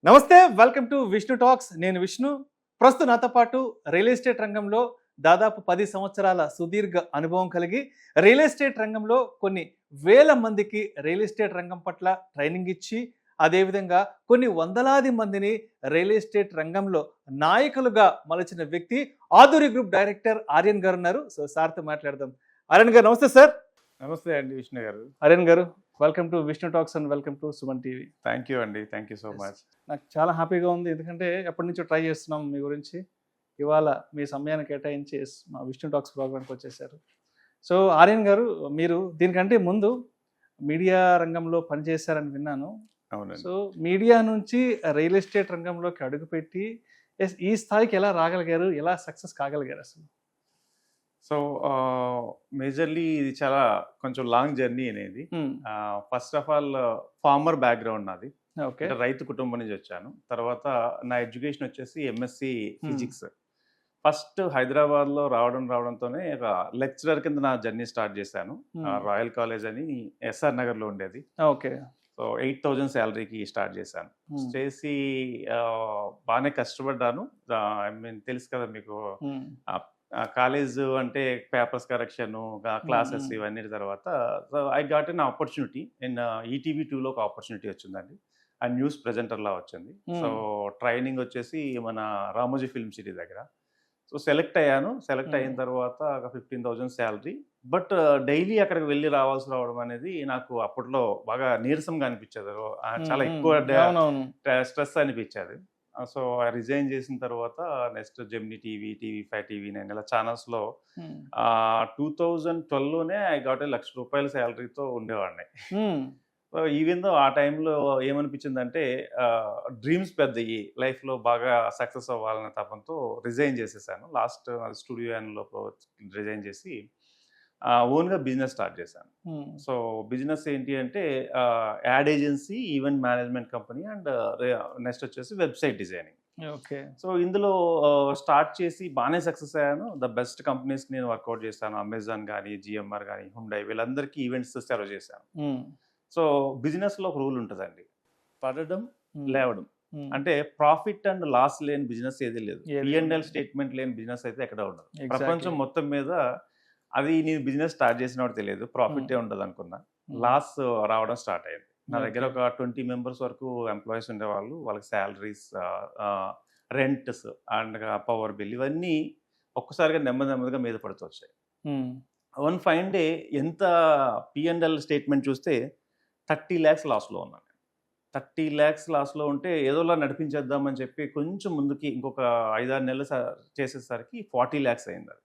నమస్తే, welcome to Vishnu talks. నేను విష్ణు. ప్రస్తుతం నాతో పాటు రియల్ ఎస్టేట్ రంగంలో దాదాపు 10 సంవత్సరాల సుదీర్ఘ అనుభవం కలిగి రియల్ ఎస్టేట్ రంగంలో కొన్ని వేల మందికి రియల్ ఎస్టేట్ రంగం పట్ల ట్రైనింగ్ ఇచ్చి, అదేవిధంగా కొన్ని వందలాది మందిని రియల్ ఎస్టేట్ రంగంలో నాయకులుగా మలచిన వ్యక్తి ఆధురి గ్రూప్ డైరెక్టర్ ఆర్యన్ గారు ఉన్నారు. సో సార్తో మాట్లాడదాం. ఆర్యన్ గారు నమస్తే సార్. నమస్తే అండి విష్ణు గారు. ఆర్యన్ గారు, welcome to Vishnu talks and welcome to Suman TV. Thank you అండి, థ్యాంక్ యూ సో మచ్. నాకు చాలా హ్యాపీగా ఉంది, ఎందుకంటే ఎప్పటి నుంచో ట్రై చేస్తున్నాం మీ గురించి. ఇవాళ మీ సమయాన్ని కేటాయించి మా విష్ణు టాక్స్ ప్రోగ్రామ్కి వచ్చేసారు. సో ఆర్యన్ గారు, మీరు దీనికంటే ముందు మీడియా రంగంలో పనిచేశారని విన్నాను. అవునండి. సో మీడియా నుంచి రియల్ ఎస్టేట్ రంగంలోకి అడుగుపెట్టి ఈ స్థాయికి ఎలా రాగలిగారు, ఎలా సక్సెస్ కాగలిగారు అసలు? సో మేజర్లీ ఇది చాలా కొంచెం లాంగ్ జర్నీ అనేది. First of all farmer background నాది. ఓకే. అంటే రైతు కుటుంబం నుంచి వచ్చాను. తర్వాత నా ఎడ్యుకేషన్ వచ్చేసి ఎంఎస్సి ఫిజిక్స్. ఫస్ట్ హైదరాబాద్లో రావడంతోనే ఒక లెక్చరర్ కింద నా జర్నీ స్టార్ట్ చేశాను. రాయల్ కాలేజ్ అని ఎస్ఆర్ నగర్లో ఉండేది. ఓకే. సో 8,000 శాలరీకి స్టార్ట్ చేశాను. చేసి బాగానే కష్టపడ్డాను. ఐ మీన్ తెలుసు కదా మీకు, కాలేజ్ అంటే పేపర్స్ కరెక్షన్, క్లాసెస్ ఇవన్నీ తర్వాత I got an opportunity in ETV 2లో ఒక ఆపర్చునిటీ వచ్చిందండి. ఆ న్యూస్ ప్రెజెంటర్లా వచ్చింది. సో ట్రైనింగ్ వచ్చేసి మన రామోజీ ఫిల్మ్ సిటీ దగ్గర. సో సెలెక్ట్ అయ్యాను. సెలెక్ట్ అయిన తర్వాత ఒక 15,000 శాలరీ. బట్ డైలీ అక్కడికి వెళ్ళి రావడం అనేది నాకు అప్పట్లో బాగా నీరసంగా అనిపించేది. చాలా ఎక్కువ స్ట్రెస్ అనిపించేది. సో రిజైన్ చేసిన తర్వాత next Gemini TV, TV5, TV9 ఇలా ఛానల్స్లో 2012లోనే ఐ గాట్ ₹1,00,000 శాలరీతో ఉండేవాడిని. సో ఈవెన్ దో ఆ టైంలో ఏమనిపించిందంటే డ్రీమ్స్ పెద్దయి, లైఫ్లో బాగా సక్సెస్ అవ్వాలనే తపంతో రిజైన్ చేసేసాను. లాస్ట్ స్టూడియో లో రిజైన్ చేసి ఓన్గా బిజినెస్ స్టార్ట్ చేశాను. సో బిజినెస్ ఏంటి అంటే ad agency, event management company and next వచ్చేసి వెబ్సైట్ డిజైనింగ్. ఓకే. సో ఇందులో స్టార్ట్ చేసి బాగానే సక్సెస్ అయ్యాను. ద బెస్ట్ కంపెనీస్కి నేను వర్కౌట్ చేశాను. అమెజాన్ కానీ, జిఎంఆర్ కానీ, హుండై, వీళ్ళందరికీ ఈవెంట్స్ సర్వ్ చేశాను. సో బిజినెస్లో ఒక రూల్ ఉంటుందండి, పడడం లేవడం. అంటే ప్రాఫిట్ అండ్ లాస్ లేని బిజినెస్ ఏది లేదు. P&L స్టేట్మెంట్ లేని బిజినెస్ అయితే ఎక్కడ ఉండదు ప్రపంచం మొత్తం మీద. అది నేను బిజినెస్ స్టార్ట్ చేసినప్పుడు తెలియదు, ప్రాఫిటే ఉండదు అనుకున్నా. లాస్ రావడం స్టార్ట్ అయింది. నా దగ్గర ఒక 20 మెంబర్స్ వరకు ఎంప్లాయీస్ ఉండేవాళ్ళు. వాళ్ళకి salaries, rents and power bill ఇవన్నీ ఒక్కసారిగా నెమ్మదిగా మీద పడుతూ వచ్చాయి. వన్ ఫైన్ డే ఎంత P&L స్టేట్మెంట్ చూస్తే 30 lakhs లాస్లో ఉన్నాను. 30 lakhs లాస్లో ఉంటే ఏదోలా నడిపించేద్దామని చెప్పి కొంచెం ముందుకి ఇంకొక 5-6 నెలలు చేసేసరికి 40 lakhs అయింది.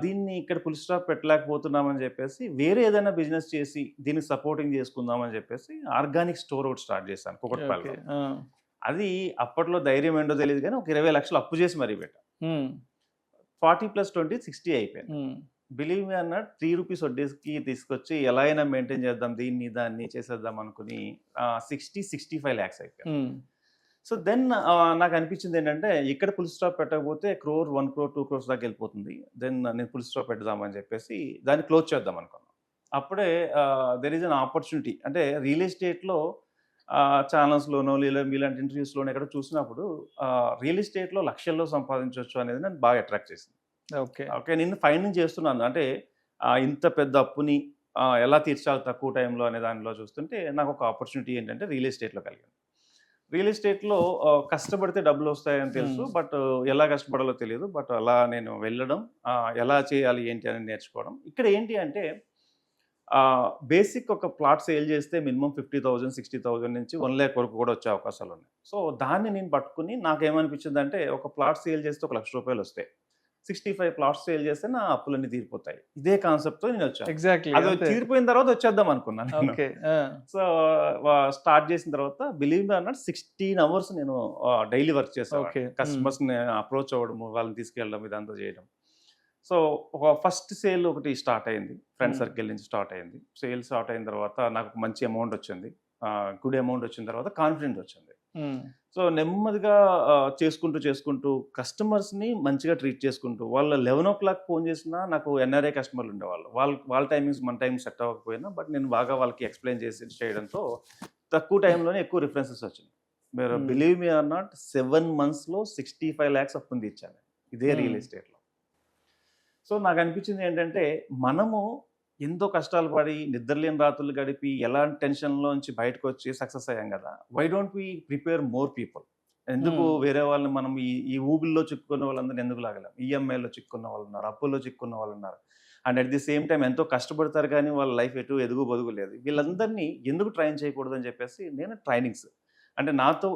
దీన్ని ఇక్కడ ఫుల్ స్టాప్ పెట్టలేకపోతున్నామని చెప్పేసి వేరే ఏదైనా బిజినెస్ చేసి దీనికి సపోర్టింగ్ చేసుకుందామని చెప్పేసి ఆర్గానిక్ స్టోర్ ఒకటి స్టార్ట్ చేశాను కుకట్పల్లిలో. అది అప్పట్లో ధైర్యం ఏంటో తెలియదు కానీ ఒక 20 లక్షలు అప్పు చేసి మరీ పెట్టా. 40 + 20 60 అయిపోయింది. బిలీవ్ మీ అన్న 3 రూపీస్ వడ్డీకి తీసుకొచ్చి ఎలా అయినా మెయింటైన్ చేద్దాం, దీన్ని దాన్ని చేసేద్దాం అనుకుని 60-65 lakhs అయిపోయింది. సో దెన్ నాకు అనిపించింది ఏంటంటే ఇక్కడ ఫుల్ స్టాప్ పెట్టకపోతే 1 crore, 1 crore, 2 crores దాకా వెళ్ళిపోతుంది. దెన్ నేను ఫుల్ స్టాప్ పెడదామని చెప్పేసి దాన్ని క్లోజ్ చేద్దాం అనుకున్నాను. అప్పుడే దెర్ ఈజ్ అన్ ఆపర్చునిటీ. అంటే రియల్ ఎస్టేట్లో ఛానల్స్లోనో ఇలాంటి ఇంటర్వ్యూస్లోనో ఎక్కడ చూసినప్పుడు రియల్ ఎస్టేట్లో లక్షల్లో సంపాదించవచ్చు అనేది నన్ను బాగా అట్రాక్ట్ చేసింది. ఓకే, నేను ఫైండింగ్ చేస్తున్నాను. అంటే ఇంత పెద్ద అప్పుని ఎలా తీర్చాలి తక్కువ టైంలో అనే దానిలో చూస్తుంటే నాకు ఒక ఆపర్చునిటీ ఏంటంటే రియల్ ఎస్టేట్లో కలిగింది. రియల్ ఎస్టేట్లో కష్టపడితే డబ్బులు వస్తాయని తెలుసు, బట్ ఎలా కష్టపడాలో తెలియదు. బట్ అలా నేను వెళ్ళడం, ఎలా చేయాలి ఏంటి అని నేర్చుకోవడం. ఇక్కడ ఏంటి అంటే బేసిక్ ఒక ప్లాట్ సేల్ చేస్తే మినిమం 50,000, 60,000 నుంచి 1 lakh వరకు కూడా వచ్చే అవకాశాలు ఉన్నాయి. సో దాన్ని నేను పట్టుకుని నాకేమనిపించింది అంటే ఒక ప్లాట్ సేల్ చేస్తే ₹1,00,000 వస్తాయి, 65 ప్లాట్స్ సేల్ చేస్తే నా అప్పులన్నీ తీరిపోతాయి. ఇదే కాన్సెప్ట్ తో నేను వచ్చాను. ఎగ్జాక్ట్లీ. అది తీరిపోయిన తర్వాత వచ్చేద్దాం అనుకున్నాను. సో స్టార్ట్ చేసిన తర్వాత బిలీవ్ మీ అన్నట్టు 16 hours నేను డైలీ వర్క్ చేసాను. కస్టమర్స్ ని అప్రోచ్ అవ్వడం, వాళ్ళని తీసుకెళ్ళడం, ఇదంతా చేయడం. సో ఒక ఫస్ట్ సేల్ ఒకటి స్టార్ట్ అయింది, ఫ్రెండ్ సర్కిల్ నుంచి స్టార్ట్ అయింది. సేల్ స్టార్ట్ అయిన తర్వాత నాకు మంచి అమౌంట్ వచ్చింది. గుడ్ అమౌంట్ వచ్చిన తర్వాత కాన్ఫిడెంట్ వచ్చింది. సో నెమ్మదిగా చేసుకుంటూ కస్టమర్స్ని మంచిగా ట్రీట్ చేసుకుంటూ, వాళ్ళ 11 o'clock ఫోన్ చేసినా నాకు NRI కస్టమర్లు ఉండేవాళ్ళు. వాళ్ళ టైమింగ్స్ మన టైం సెట్ అవ్వకపోయినా బట్ నేను బాగా వాళ్ళకి ఎక్స్ప్లెయిన్ చేయడంతో తక్కువ టైంలోనే ఎక్కువ రిఫరెన్సెస్ వచ్చింది. మీరు బిలీవ్ మీ ఆర్ నాట్ 7 monthsలో 65 lakhs అప్పుని తీర్చాను ఇదే రియల్ ఎస్టేట్లో. సో నాకు అనిపించింది ఏంటంటే మనము ఎంతో కష్టాలు పడి నిద్రలేని రాత్రులు గడిపి ఎలాంటి టెన్షన్లోంచి బయటకు వచ్చి సక్సెస్ అయ్యాం కదా, why don't we prepare more people? ఎందుకు వేరే వాళ్ళని మనం ఈ ఊబిల్లో చిక్కుకున్న వాళ్ళందరినీ ఎందుకు లాగలేం? ఈఎంఐలో చిక్కున్న వాళ్ళు ఉన్నారు, అప్పుల్లో చిక్కున్న వాళ్ళు ఉన్నారు, and at the same time ఎంతో కష్టపడతారు కానీ వాళ్ళ లైఫ్ ఎటు ఎదుగు బదుగు లేదు. వీళ్ళందరినీ ఎందుకు ట్రైన్ చేయకూడదని చెప్పేసి నేను ట్రైనింగ్స్ అంటే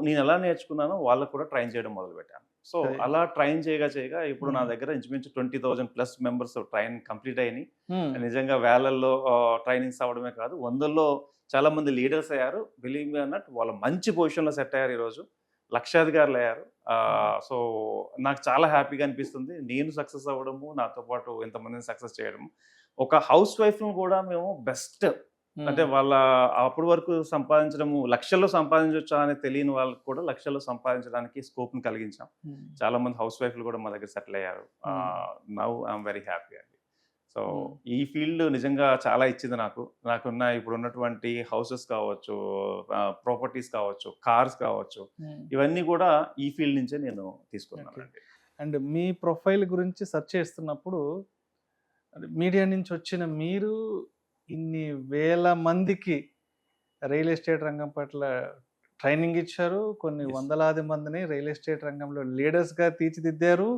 నేను ఎలా నేర్చుకున్నానో వాళ్ళకు కూడా ట్రైన్ చేయడం మొదలుపెట్టాను. సో అలా ట్రైన్ చేయగా ఇప్పుడు నా దగ్గర ఇంచుమించు 20,000+ మెంబర్స్ ట్రైన్ కంప్లీట్ అయినాయి. నిజంగా వేలల్లో ట్రైనింగ్స్ అవ్వడమే కాదు, 100లో చాలా మంది లీడర్స్ అయ్యారు. బిలీవ్ మీ అన్నట్టు వాళ్ళ మంచి పొజిషన్లో సెట్ అయ్యారు, ఈరోజు లక్షాధికారులు అయ్యారు. సో నాకు చాలా హ్యాపీగా అనిపిస్తుంది నేను సక్సెస్ అవ్వడము, నాతో పాటు ఇంతమందిని సక్సెస్ చేయడము. ఒక హౌస్ వైఫ్ను కూడా మేము బెస్ట్ అంటే వాళ్ళ అప్పటి వరకు సంపాదించడము లక్షల్లో సంపాదించవచ్చా అని తెలియని వాళ్ళకి కూడా లక్షల్లో సంపాదించడానికి స్కోప్ని కలిగించాం. చాలా మంది హౌస్ వైఫ్లు కూడా మా దగ్గర సెటిల్ అయ్యారు. నౌ ఐఎమ్ వెరీ హ్యాపీ అండి. సో ఈ ఫీల్డ్ నిజంగా చాలా ఇచ్చింది నాకున్న ఇప్పుడు ఉన్నటువంటి హౌసెస్ కావచ్చు, ప్రాపర్టీస్ కావచ్చు, కార్స్ కావచ్చు, ఇవన్నీ కూడా ఈ ఫీల్డ్ నుంచే నేను తీసుకున్నాను. అండ్ మీ ప్రొఫైల్ గురించి సెర్చ్ చేస్తున్నప్పుడు మీడియా నుంచి వచ్చిన మీరు ఇన్ని వేల మందికి రియల్ ఎస్టేట్ రంగం పట్ల ట్రైనింగ్ ఇచ్చారు, కొన్ని వందలాది మందిని రియల్ ఎస్టేట్ రంగంలో లీడర్స్గా తీర్చిదిద్దారు,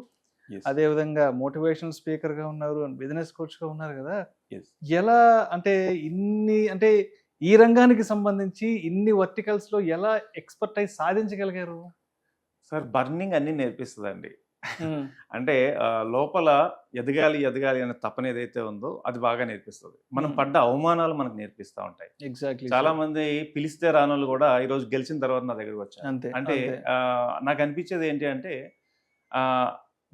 అదేవిధంగా మోటివేషనల్ స్పీకర్గా ఉన్నారు, బిజినెస్ కోచ్గా ఉన్నారు కదా. ఎలా అంటే అంటే ఈ రంగానికి సంబంధించి ఇన్ని వర్టికల్స్లో ఎలా ఎక్స్పర్టైజ్ సాధించగలిగారు? సార్ బర్నింగ్ అన్ని నేర్పిస్తుందండి. అంటే లోపల ఎదగాలి అనే తపన ఏదైతే ఉందో అది బాగా నేర్పిస్తుంది. మనం పడ్డ అవమానాలు మనకు నేర్పిస్తూ ఉంటాయి. ఎగ్జాక్ట్లీ. చాలా మంది పిలిస్తే రానోళ్ళు కూడా ఈరోజు గెలిచిన తర్వాత నా దగ్గరికి వచ్చారు. అంటే నాకు అనిపించేది ఏంటి అంటే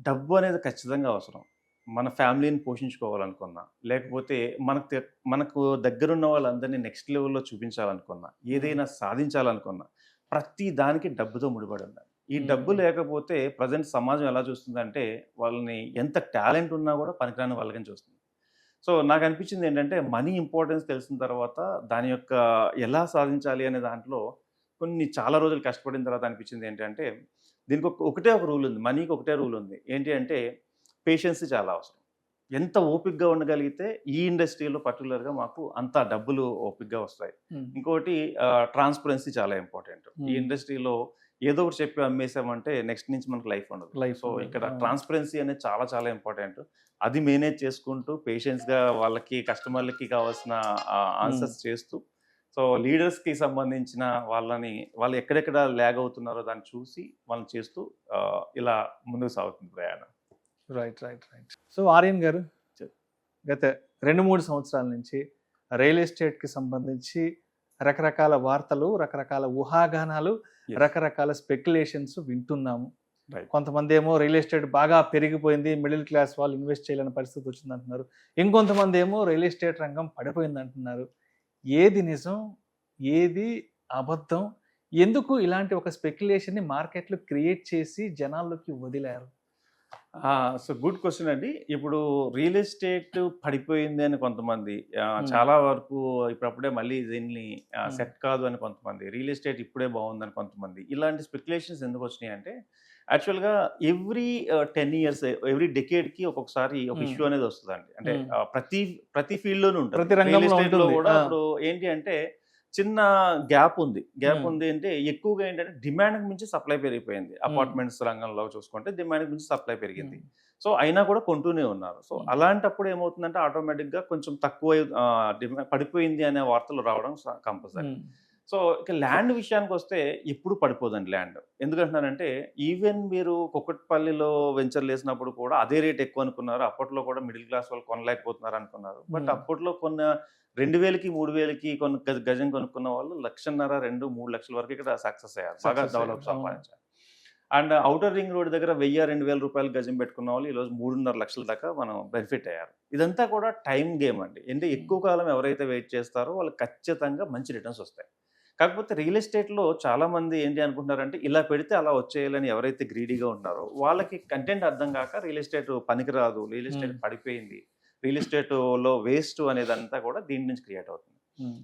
డబ్బు అనేది ఖచ్చితంగా అవసరం. మన ఫ్యామిలీని పోషించుకోవాలనుకున్నా, లేకపోతే మనకు దగ్గరున్న వాళ్ళందరినీ నెక్స్ట్ లెవెల్లో చూపించాలనుకున్నా, ఏదైనా సాధించాలనుకున్నా ప్రతి దానికి డబ్బుతో ముడిపడి ఉండాలి. ఈ డబ్బు లేకపోతే ప్రజెంట్ సమాజం ఎలా చూస్తుందంటే వాళ్ళని ఎంత టాలెంట్ ఉన్నా కూడా పనికిరాని వాళ్ళకని చూస్తుంది. సో నాకు అనిపించింది ఏంటంటే మనీ ఇంపార్టెన్స్ తెలిసిన తర్వాత దాని యొక్క ఎలా సాధించాలి అనే దాంట్లో చాలా రోజులు కష్టపడిన తర్వాత అనిపించింది ఏంటంటే దీనికి ఒకటే ఒక రూల్ ఉంది, మనీకి ఒకటే రూల్ ఉంది. ఏంటి అంటే పేషెన్స్ చాలా అవసరం. ఎంత ఓపిక్గా ఉండగలిగితే ఈ ఇండస్ట్రీలో పర్టికులర్గా మాకు అంత డబ్బులు ఓపిక్గా వస్తాయి. ఇంకోటి ట్రాన్స్పరెన్సీ చాలా ఇంపార్టెంట్. ఈ ఇండస్ట్రీలో ఏదో ఒకటి చెప్పి అమ్మేసామంటే నెక్స్ట్ నుంచి మనకు లైఫ్ ఉండదు. సో ఇక్కడ ట్రాన్స్పరెన్సీ అనేది చాలా చాలా ఇంపార్టెంట్. అది మేనేజ్ చేసుకుంటూ పేషెన్స్గా వాళ్ళకి కస్టమర్లకి కావాల్సిన ఆన్సర్స్ చేస్తూ, సో లీడర్స్కి సంబంధించిన వాళ్ళు ఎక్కడెక్కడ ల్యాగ్ అవుతున్నారో దాన్ని చూసి వాళ్ళని చేస్తూ ఇలా ముందుకు సాగుతుంది ప్రయాణం. రైట్. సో ఆర్యన్ గారు, గత 2-3 సంవత్సరాల నుంచి రియల్ ఎస్టేట్కి సంబంధించి రకరకాల వార్తలు, రకరకాల ఊహాగానాలు, రకరకాల స్పెక్యులేషన్స్ వింటున్నాము. కొంతమంది ఏమో రియల్ ఎస్టేట్ బాగా పెరిగిపోయింది, మిడిల్ క్లాస్ వాళ్ళు ఇన్వెస్ట్ చేయలేని పరిస్థితి వచ్చింది అంటున్నారు. ఇంకొంతమంది ఏమో రియల్ ఎస్టేట్ రంగం పడిపోయింది అంటున్నారు. ఏది నిజం, ఏది అబద్ధం? ఎందుకు ఇలాంటి ఒక స్పెక్యులేషన్ని మార్కెట్లో క్రియేట్ చేసి జనాల్లోకి వదిలారు? సో గుడ్ క్వశ్చన్ అండి. ఇప్పుడు రియల్ ఎస్టేట్ పడిపోయింది అని కొంతమంది, చాలా వరకు ఇప్పుడప్పుడే మళ్ళీ దీన్ని సెట్ కాదు అని కొంతమంది, రియల్ ఎస్టేట్ ఇప్పుడే బాగుందని కొంతమంది, ఇలాంటి స్పెక్యులేషన్స్ ఎందుకు వచ్చినాయి అంటే యాక్చువల్గా ఎవ్రీ 10 years ఎవ్రీ డెకేడ్కి ఒక్కొక్కసారి ఒక ఇష్యూ అనేది వస్తుందండి. అంటే ప్రతి ఫీల్డ్లోనూ ఉంటుంది. ప్రతి రంగంలో కూడా ఇప్పుడు ఏంటి అంటే చిన్న గ్యాప్ ఉంది అంటే ఎక్కువగా ఏంటంటే డిమాండ్కి మించి సప్లై పెరిగిపోయింది. అపార్ట్మెంట్స్ రంగంలో చూసుకుంటే డిమాండ్కి మించి సప్లై పెరిగింది. సో అయినా కూడా కొంటూనే ఉన్నారు. సో అలాంటప్పుడు ఏమవుతుందంటే ఆటోమేటిక్గా కొంచెం తక్కువ పడిపోయింది అనే వార్తలు రావడం కంపల్సరీ. సో ఇక ల్యాండ్ విషయానికి వస్తే ఎప్పుడు పడిపోదండి ల్యాండ్. ఎందుకంటున్నానంటే ఈవెన్ మీరు కుక్కట్పల్లిలో వెంచర్లు వేసినప్పుడు కూడా అదే రేట్ ఎక్కువ అనుకున్నారు. అప్పట్లో కూడా మిడిల్ క్లాస్ వాళ్ళు కొనలేకపోతున్నారు అనుకున్నారు. బట్ అప్పట్లో 2,000కి 3,000కి గజం కొనుక్కున్న వాళ్ళు 1,50,000, 2-3 లక్షల వరకు ఇక్కడ సక్సెస్ అయ్యారు, బాగా డెవలప్ సంపాదించారు. అండ్ ఔటర్ రింగ్ రోడ్ దగ్గర 1,000-2,000 రూపాయలు గజం పెట్టుకున్న వాళ్ళు ఈరోజు 3.5 లక్షల దాకా మనం బెనిఫిట్ అయ్యారు. ఇదంతా కూడా టైం గేమ్ అండి. అంటే ఎక్కువ కాలం ఎవరైతే వెయిట్ చేస్తారో వాళ్ళకి ఖచ్చితంగా మంచి రిటర్న్స్ వస్తాయి. కాకపోతే రియల్ ఎస్టేట్లో చాలామంది ఏంటి అనుకుంటున్నారంటే ఇలా పెడితే అలా వచ్చేయాలని ఎవరైతే గ్రీడీగా ఉన్నారో వాళ్ళకి కంటెంట్ అర్థం కాక రియల్ ఎస్టేట్ పనికిరాదు, రియల్ ఎస్టేట్ పడిపోయింది, రియల్ ఎస్టేట్లో వేస్ట్ అనేదంతా కూడా దీని నుంచి క్రియేట్ అవుతుంది.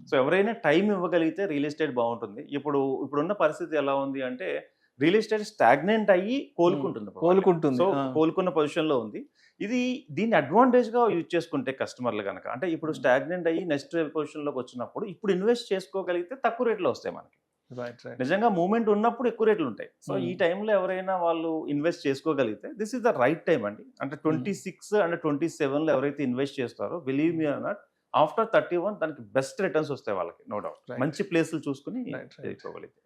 సో ఎవరైనా టైం ఇవ్వగలిగితే రియల్ ఎస్టేట్ బాగుంటుంది. ఇప్పుడున్న పరిస్థితి ఎలా ఉంది అంటే రియల్ ఎస్టేట్ స్టాగ్నెంట్ అయ్యి కోలుకుంటుంది. కోలుకుంటుంది. సో కోలుకున్న పొజిషన్ లో ఉంది. దీన్ని అడ్వాంటేజ్ గా యూజ్ చేసుకుంటే కస్టమర్లు కనుక, అంటే ఇప్పుడు స్టాగ్నెంట్ అయ్యి నెక్స్ట్ పొజిషన్ లోకి వచ్చినప్పుడు ఇప్పుడు ఇన్వెస్ట్ చేసుకోగలిగితే తక్కువ రేట్లో వస్తాయి మనకి. నిజంగా మూమెంట్ ఉన్నప్పుడు ఎక్కువ రేట్లు ఉంటాయి. సో ఈ టైంలో ఎవరైనా వాళ్ళు ఇన్వెస్ట్ చేసుకోగలిగితే this is the right time అండి. అంటే 26 అండ్ 27 లో ఎవరైతే ఇన్వెస్ట్ చేస్తారో believe me or not, after 31 దానికి బెస్ట్ రిటర్న్స్ వస్తాయి వాళ్ళకి, నో డౌట్. మంచి ప్లేసులు చూసుకుని చేసుకోగలిగితే.